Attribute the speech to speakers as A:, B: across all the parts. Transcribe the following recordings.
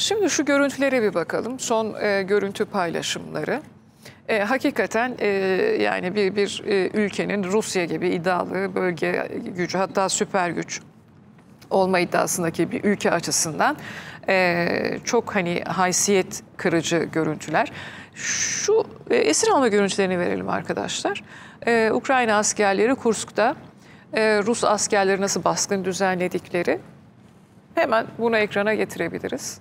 A: Şimdi şu görüntülere bir bakalım. Son görüntü paylaşımları. Hakikaten yani bir ülkenin Rusya gibi iddialı bölge gücü, hatta süper güç olma iddiasındaki bir ülke açısından çok hani haysiyet kırıcı görüntüler. Şu esir alma görüntülerini verelim arkadaşlar. Ukrayna askerleri Kursk'ta Rus askerleri nasıl baskın düzenledikleri, hemen bunu ekrana getirebiliriz.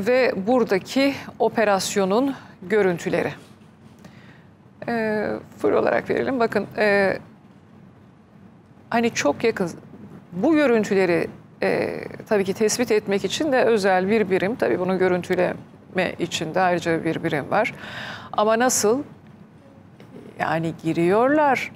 A: Ve buradaki operasyonun görüntüleri. Full olarak verelim. Bakın hani çok yakın bu görüntüleri tabii ki tespit etmek için de özel bir birim, tabii bunu görüntüleme için de ayrıca bir birim var. Ama nasıl yani giriyorlar,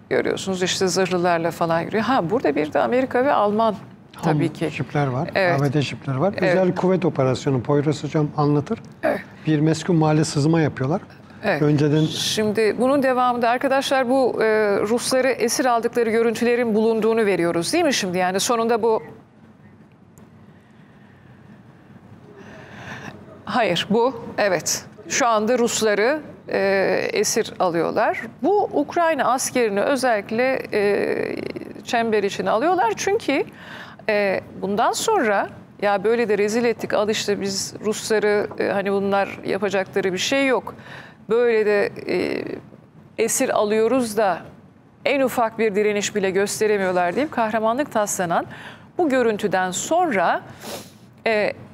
A: görüyorsunuz işte zırhlılarla falan giriyor. Ha, burada bir de Amerika ve Alman tabii ki.
B: Şipler var,
A: Evet.
B: ABD şipler var.
A: Evet.
B: Özel kuvvet operasyonu, Poyraz Hocam anlatır.
A: Evet.
B: Bir meskun mahalle sızma yapıyorlar.
A: Evet.
B: Önceden...
A: Şimdi bunun devamında arkadaşlar bu Rusları esir aldıkları görüntülerin bulunduğunu veriyoruz değil mi şimdi? Yani sonunda bu... Hayır, bu evet. Şu anda Rusları esir alıyorlar. Bu Ukrayna askerini özellikle çember içine alıyorlar. Çünkü bundan sonra ya böyle de rezil ettik, al işte biz Rusları, hani bunlar yapacakları bir şey yok. Böyle de esir alıyoruz da en ufak bir direniş bile gösteremiyorlar deyip kahramanlık taslanan bu görüntüden sonra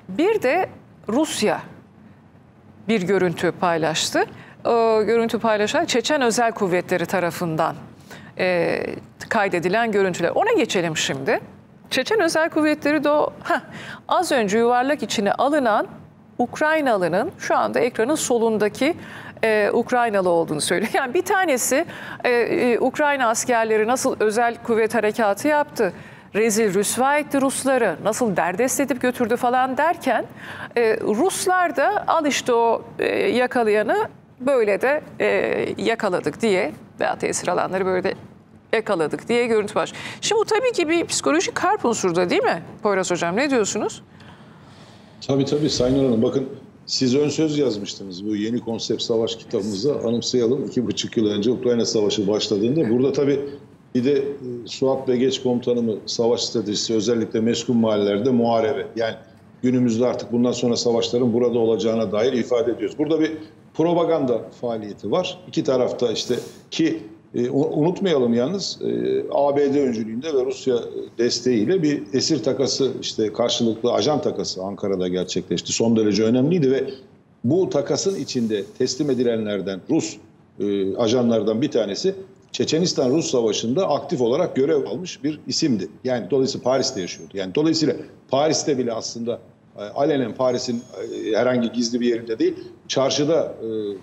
A: bir de Rusya bir görüntü paylaştı. O görüntü paylaşan Çeçen Özel Kuvvetleri tarafından kaydedilen görüntüler. Ona geçelim şimdi. Çeçen Özel Kuvvetleri de o az önce yuvarlak içine alınan Ukraynalı'nın şu anda ekranın solundaki Ukraynalı olduğunu söylüyor. Yani bir tanesi Ukrayna askerleri nasıl özel kuvvet harekatı yaptı, rezil rüsva etti Rusları, nasıl derdest edip götürdü falan derken Ruslar da al işte o yakalayanı böyle de yakaladık diye veya esir alanları böyle de yakaladık diye görüntü var. Şimdi bu tabii ki bir psikolojik harp unsuru da değil mi Poyraz Hocam, ne diyorsunuz?
C: Tabii Sayın Hanım, bakın siz ön söz yazmıştınız bu yeni konsept savaş kitabımıza, anımsayalım 2,5 yıl önce Ukrayna Savaşı başladığında. Burada tabii bir de Suat Begeç komutanımı savaş stratejisi, özellikle meskun mahallelerde muharebe. Yani günümüzde artık bundan sonra savaşların burada olacağına dair ifade ediyoruz. Burada bir propaganda faaliyeti var. İki tarafta işte ki unutmayalım yalnız ABD öncülüğünde ve Rusya desteğiyle bir esir takası, işte karşılıklı ajan takası Ankara'da gerçekleşti. Son derece önemliydi ve bu takasın içinde teslim edilenlerden Rus ajanlardan bir tanesi Çeçenistan-Rus Savaşı'nda aktif olarak görev almış bir isimdi. Yani dolayısıyla Paris'te yaşıyordu. Yani dolayısıyla Paris'te bile aslında alenen Paris'in herhangi gizli bir yerinde değil, çarşıda,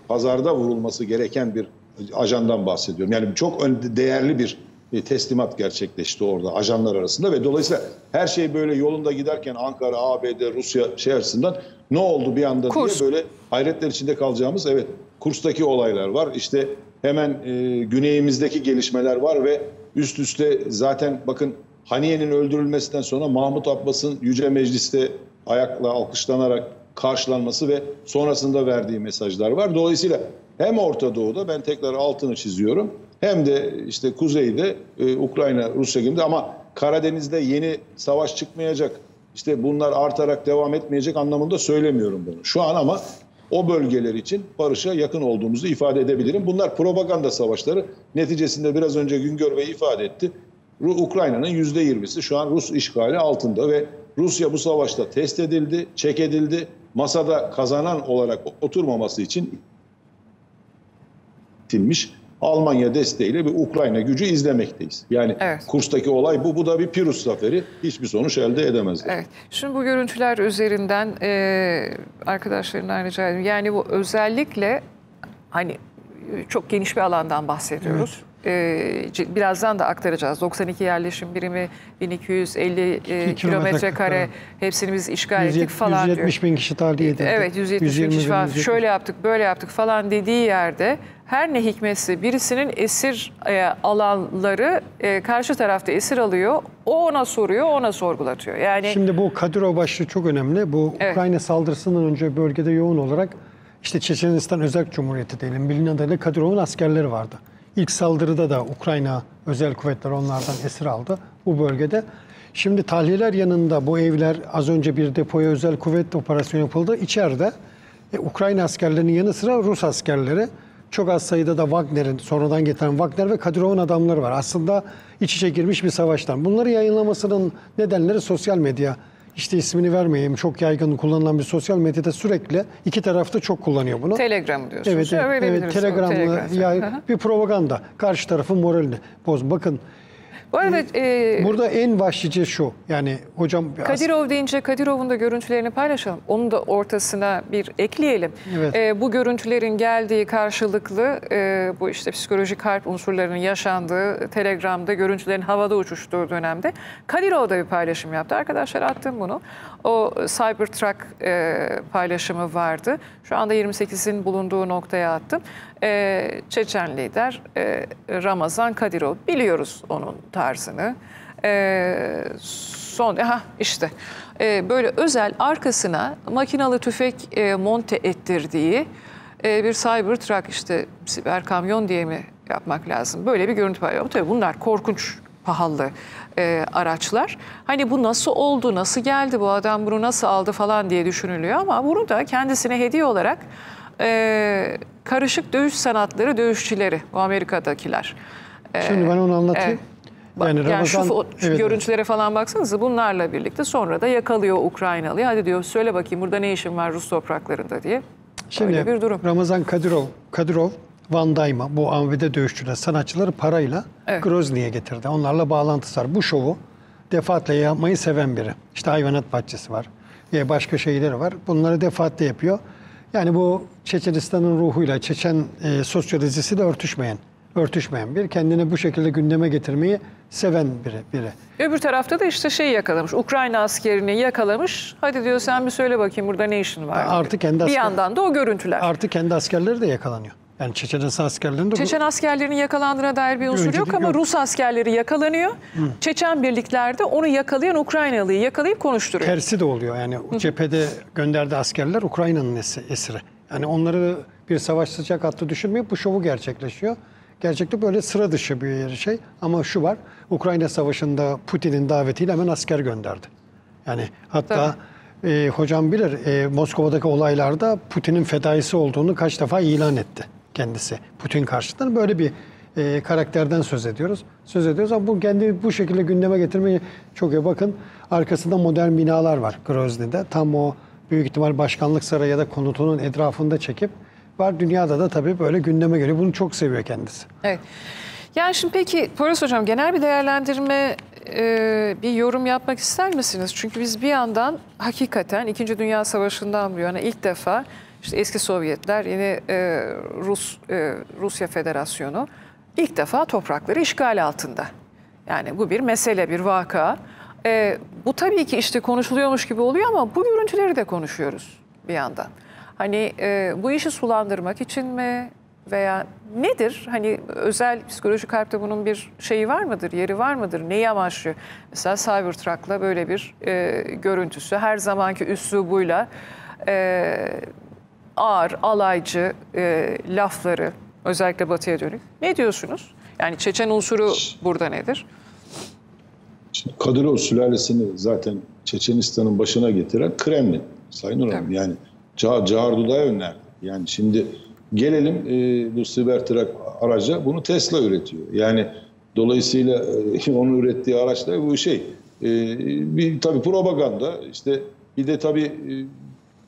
C: pazarda vurulması gereken bir ajandan bahsediyorum. Yani çok değerli bir teslimat gerçekleşti orada ajanlar arasında ve dolayısıyla her şey böyle yolunda giderken Ankara, ABD, Rusya açısından ne oldu bir anda
A: Kurs
C: diye böyle hayretler içinde kalacağımız, evet, Kurs'taki olaylar var. İşte hemen güneyimizdeki gelişmeler var ve üst üste zaten bakın Haniye'nin öldürülmesinden sonra Mahmut Abbas'ın Yüce Meclis'te ayakla alkışlanarak karşılanması ve sonrasında verdiği mesajlar var. Dolayısıyla hem Orta Doğu'da, ben tekrar altını çiziyorum, hem de işte kuzeyde Ukrayna, Rusya gibi, ama Karadeniz'de yeni savaş çıkmayacak, işte bunlar artarak devam etmeyecek anlamında söylemiyorum bunu şu an, ama o bölgeler için barışa yakın olduğumuzu ifade edebilirim. Bunlar propaganda savaşları. Neticesinde biraz önce Güngör Bey ifade etti. Ukrayna'nın %20'si şu an Rus işgali altında ve Rusya bu savaşta test edildi, çek edildi. Masada kazanan olarak oturmaması için itilmiş Almanya desteğiyle bir Ukrayna gücü izlemekteyiz. Yani evet, Kurs'taki olay bu. Bu da bir Pirus zaferi. Hiçbir sonuç elde edemezler.
A: Evet. Şimdi bu görüntüler üzerinden arkadaşlarından rica edeyim. Yani bu özellikle hani çok geniş bir alandan bahsediyoruz. birazdan da aktaracağız. 92 yerleşim birimi, 1250 kilometre kare, hepsini biz işgal ettik falan diyor.
B: 170 bin kişi tahliye edildi.
A: Evet, 170 bin kişi falan.
B: 170.
A: Şöyle yaptık, böyle yaptık falan dediği yerde her ne hikmetse birisinin esir alanları karşı tarafta esir alıyor. O ona soruyor, ona sorgulatıyor. Yani
B: Şimdi bu Kadyrov başlığı çok önemli. Bu
A: Evet.
B: Ukrayna saldırısından önce bölgede yoğun olarak işte Çeçenistan Özel Cumhuriyeti diyelim, bilinen adıyla Kadyrov'un askerleri vardı. İlk saldırıda da Ukrayna özel kuvvetleri onlardan esir aldı bu bölgede. Şimdi tahliyeler yanında bu evler, az önce bir depoya özel kuvvet operasyonu yapıldı. İçeride Ukrayna askerlerinin yanı sıra Rus askerleri, çok az sayıda da Wagner'in, sonradan getiren Wagner ve Kadyrov'un adamları var. Aslında iç içe girmiş bir savaştan. Bunları yayınlamasının nedenleri sosyal medya. İşte ismini vermeyeyim, çok yaygın kullanılan bir sosyal medyada sürekli iki tarafta çok kullanıyor bunu.
A: Telegram diyorsunuz.
B: Evet, evet, Telegram'lı bir propaganda. Karşı tarafın moralini boz. Bakın
A: Bu arada
B: burada en başlıca şu. Yani hocam
A: Kadyrov deyince Kadyrov'un da görüntülerini paylaşalım. Onun da ortasına bir ekleyelim.
B: Evet.
A: Bu görüntülerin geldiği karşılıklı bu işte psikolojik harp unsurlarının yaşandığı Telegram'da görüntülerin havada uçuştuğu dönemde Kadyrov da bir paylaşım yaptı. Arkadaşlar attım bunu. O Cybertruck paylaşımı vardı. Şu anda 28'in bulunduğu noktaya attım. Çeçen lider Ramazan Kadyrov. Biliyoruz onun tarzını. İşte böyle özel arkasına makinalı tüfek monte ettirdiği bir Cybertruck, işte siber kamyon diye mi yapmak lazım? Böyle bir görüntü paylaşıyor. Tabii bunlar korkunç pahalı araçlar. Hani bu nasıl oldu, nasıl geldi, bu adam bunu nasıl aldı falan diye düşünülüyor ama bunu da kendisine hediye olarak karışık dövüş sanatları dövüşçüleri, o Amerika'dakiler.
B: şimdi ben onu anlatayım.
A: Yani şu
B: evet,
A: görüntülere falan baksanıza, bunlarla birlikte sonra da yakalıyor Ukraynalıyı. Hadi diyor, söyle bakayım burada ne işin var Rus topraklarında diye.
B: Şimdi
A: Öyle bir durum.
B: Ramazan Kadyrov, Van Damme, bu AMV'de dövüşçüler, sanatçıları parayla Grozny'ye getirdi. Onlarla bağlantısı var. Bu şovu defaatle yapmayı seven biri. İşte hayvanat bahçesi var. Başka şeyleri var. Bunları defaatle yapıyor. Yani bu Çeçenistan'ın ruhuyla, Çeçen sosyolojisiyle örtüşmeyen bir, kendini bu şekilde gündeme getirmeyi seven biri.
A: Öbür tarafta da işte yakalamış. Ukrayna askerini yakalamış. Hadi diyor, sen bir söyle bakayım burada ne işin var?
B: Artık kendi
A: bir yandan da o görüntüler.
B: Artık kendi askerleri de yakalanıyor. Yani Çeçenistan askerlerinde...
A: Çeçen askerlerinin yakalandığına dair bir unsur yok ama Rus askerleri yakalanıyor. Çeçen birliklerde onu yakalayan Ukraynalıyı yakalayıp konuşturuyor.
B: Tersi de oluyor. Yani cephede gönderdiği askerler Ukrayna'nın esiri. Yani onları bir savaş sıcak hattı düşünmeyip bu şovu gerçekleşiyor. Gerçekten böyle sıra dışı bir şey. Ama şu var, Ukrayna Savaşı'nda Putin'in davetiyle hemen asker gönderdi. Yani hatta hocam bilir, Moskova'daki olaylarda Putin'in fedaisi olduğunu kaç defa ilan etti kendisi. Putin karşıtında böyle bir karakterden söz ediyoruz. Ama bu kendi bu şekilde gündeme getirmeyi çok iyi. Bakın arkasında modern binalar var Grozny'de. Tam o büyük ihtimal başkanlık sarayı ya da konutunun etrafında çekip var. Dünyada da tabii böyle gündeme geliyor. Bunu çok seviyor kendisi.
A: Evet. Yani şimdi peki Poyraz Hocam, genel bir değerlendirme, bir yorum yapmak ister misiniz? Çünkü biz bir yandan hakikaten 2. Dünya Savaşı'ndan bu yana ilk defa işte eski Sovyetler, yeni Rusya Federasyonu ilk defa toprakları işgal altında. Yani bu bir mesele, bir vaka. Bu tabii ki işte konuşuluyormuş gibi oluyor ama bu görüntüleri de konuşuyoruz bir yandan. Hani bu işi sulandırmak için mi veya nedir? Hani özel psikolojik harpte bunun bir şeyi var mıdır, yeri var mıdır? Neyi amaçlıyor? Mesela Cybertruck'la böyle bir görüntüsü, her zamanki üslubuyla ağır, alaycı lafları, özellikle Batı'ya dönük. Ne diyorsunuz? Yani Çeçen unsuru burada nedir?
C: Kadyrov sülalesini zaten Çeçenistan'ın başına getiren Kremlin, Sayın Hanım. Yani Cağar Duda'ya önerdi. Yani şimdi gelelim bu Cybertruck araca, bunu Tesla üretiyor. Yani dolayısıyla onun ürettiği araçlar bu bir tabii propaganda, işte bir de tabii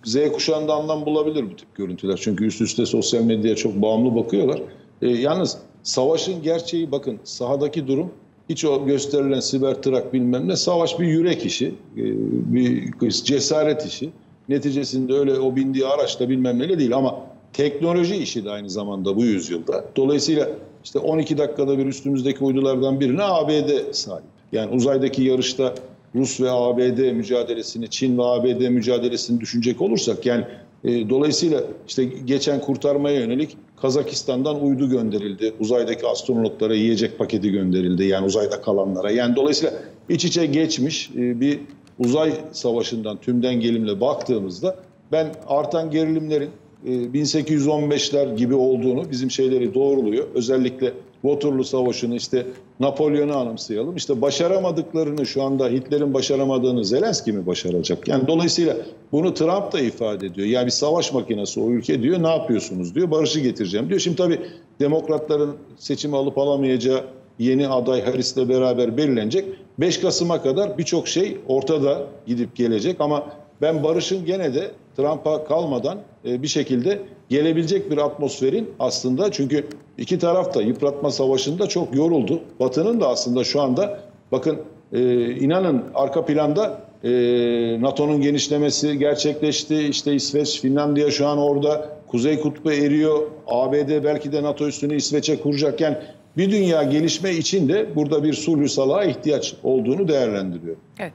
C: Z kuşağında anlam bulabilir bu tip görüntüler. Çünkü üst üste sosyal medyaya çok bağımlı bakıyorlar. Yalnız savaşın gerçeği, bakın sahadaki durum, hiç o gösterilen Cybertruck bilmem ne, savaş bir yürek işi, bir cesaret işi. Neticesinde öyle o bindiği araçla bilmem neyle değil ama teknoloji işi de aynı zamanda bu yüzyılda. Dolayısıyla işte 12 dakikada bir üstümüzdeki uydulardan birine ABD sahip. Yani uzaydaki yarışta Rus ve ABD mücadelesini, Çin ve ABD mücadelesini düşünecek olursak yani dolayısıyla işte geçen kurtarmaya yönelik Kazakistan'dan uydu gönderildi. Uzaydaki astronotlara yiyecek paketi gönderildi. Yani uzayda kalanlara. Yani dolayısıyla iç içe geçmiş bir uzay savaşından tümden gelimle baktığımızda ben artan gerilimlerin 1815'ler gibi olduğunu bizim şeyleri doğruluyor. Özellikle Waterloo Savaşı'nı işte Napolyon'u anımsayalım. İşte başaramadıklarını şu anda Hitler'in başaramadığını Zelenski mi başaracak? Yani dolayısıyla bunu Trump da ifade ediyor. Yani bir savaş makinesi o ülke diyor. Ne yapıyorsunuz diyor. Barışı getireceğim diyor. Şimdi tabii demokratların seçimi alıp alamayacağı yeni aday Harris'le beraber belirlenecek. 5 Kasım'a kadar birçok şey ortada gidip gelecek ama ben barışın gene de Trump'a kalmadan bir şekilde gelebilecek bir atmosferin aslında çünkü iki taraf da yıpratma savaşında çok yoruldu. Batı'nın da aslında şu anda bakın inanın arka planda NATO'nun genişlemesi gerçekleşti. İşte İsveç, Finlandiya şu an orada. Kuzey Kutbu eriyor. ABD belki de NATO üssünü İsveç'e kuracakken bir dünya gelişme için de burada bir sulh salaha ihtiyaç olduğunu değerlendiriyor.
A: Evet.